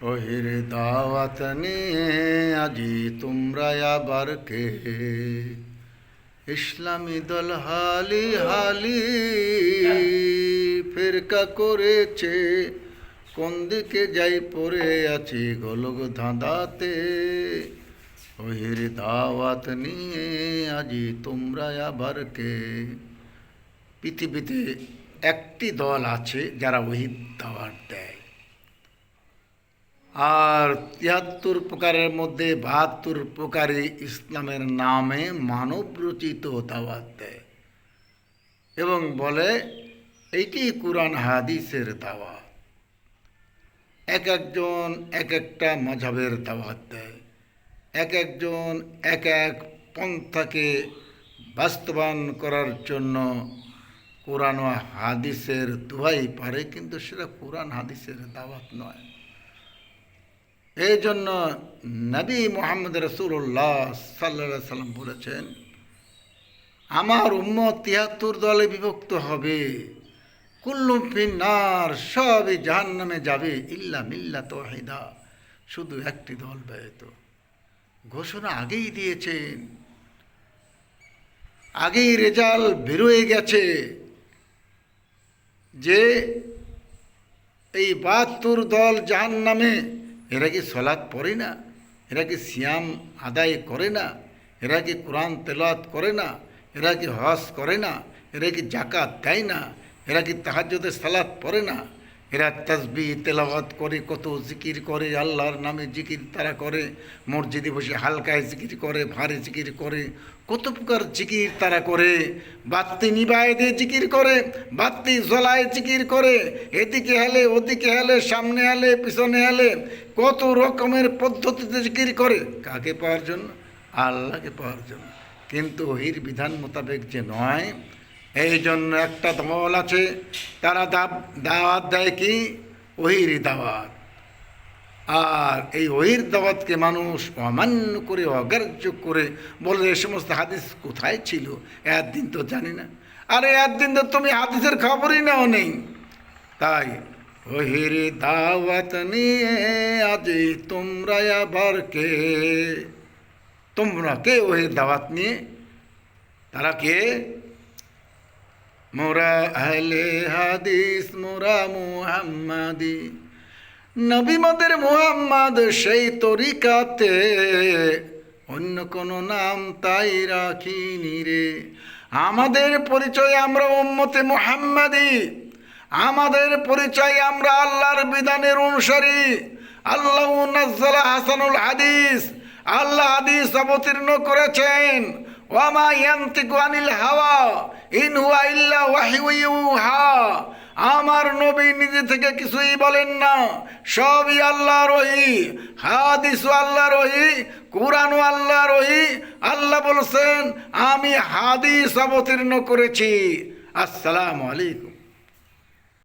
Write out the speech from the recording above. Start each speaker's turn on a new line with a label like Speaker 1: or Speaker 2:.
Speaker 1: ওহির দাওয়াত নিয়ে আজি তোমরা আবার কে? ইসলামী দল হালি হালি ফেরকা করেছে, কোন দিকে যাই পড়ে আছি গোলক ধাঁধাতে। ওহির দাওয়াত নিয়ে আজি তোমরা আবার কে? পৃথিবীতে একটি দল আছে যারা ওহির দাওয়াত দেয়, আর ৭৩ প্রকারের মধ্যে ৭২ প্রকারে ইসলামের নামে মানব রচিত দাওয়াত দেয় এবং বলে এইটি কুরআন হাদিসের দাওয়াত। এক একজন এক একটা মাযহাবের দাওয়াত দেয়, এক একজন এক এক পন্থাকে বাস্তবায়ন করার জন্য কোরআন ও হাদিসের দোহাই পারে, কিন্তু সেটা কোরআন হাদিসের দাওয়াত নয়। এই জন্য নবী মুহাম্মদ রাসূলুল্লাহ সাল্লাল্লাহু আলাইহি সাল্লাম বলেছেন, আমার উম্মত ৭৩ দলে বিভক্ত হবে, কুল্লু ফিন্নার, সবই জাহান্নামে যাবে, ইল্লা মিল্লাত ওয়াহিদা, শুধু একটি দল ব্যতীত। ঘোষণা আগেই দিয়েছেন, আগেই রেজাল্ট বেরোয় গেছে যে এই ৭২ দল জাহান্নামে। এরা কি সালাত পড়ে না? এরা কি সিয়াম আদায় করে না? এরা কি কোরআন তেলাওয়াত করে না? এরা কি হজ করে না? এরা কি যাকাত দেয় না? এরা কি তাহাজ্জুদের সালাত পড়ে না? এরা তাসবিহ তেলাওয়াত করে, কত জিকির করে, আল্লাহর নামে জিকির তারা করে, মসজিদে বসে হালকায় জিকির করে, ভারী জিকির করে, কত প্রকার জিকির তারা করে, বাতি নিবায় দিয়ে জিকির করে, বাতি জ্বলায় জিকির করে, এদিকে হেলে ওদিকে হেলে, সামনে হেলে পিছনে হেলে, কত রকমের পদ্ধতিতে জিকির করে। কাকে পাওয়ার জন্য? আল্লাহকে পাওয়ার জন্য। কিন্তু ওহির বিধান মোতাবেক যে নয়, এই জন্য একটা দল আছে, তারা দাওয়াত দেয় কি? ওহির দাওয়াত। আর এই ওহির দাওয়াতকে মানুষ অমান্য করে, অগ্রাহ্য করে বলে এ সমস্ত হাদিস কোথায় ছিল, একদিন তো জানি না। আরে একদিন তো তুমি হাদিসের খবরই নাও নেই। তাই ওহির দাওয়াত নিয়ে আজি তোমরা আবার কে? তোমরা কে ওহির দাওয়াত নিয়ে? তারা কে? মোরা আহলে হাদিস, মোরা মুহাম্মাদি, নবী মদের মুহাম্মদ সেই তরিকাতে, অন্য কোনো নাম তাই রাখিনি রে। আমাদের পরিচয় আমরা উম্মতে মুহাম্মাদি, আমাদের পরিচয় আমরা আল্লাহর বিধানের অনুসারী। আল্লাহ নাজ্জালা হাসানুল হাদিস, আল্লাহ হাদিস অবতীর্ণ করেছেন। ওয়ামা ইয়ান্তিকু আনিল হাওয়া ইন হুয়া ইল্লা ওয়াহয়ু ইউহা। আমার নবী নিজে থেকে কিছুই বলেন না, সবই আল্লাহর ওহী। হাদিসও আল্লাহর ওহী, কুরআনও আল্লাহর ওহী। আল্লাহ বলেছেন, আমি হাদিস অবতীর্ণ করেছি। আসসালামু আলাইকুম।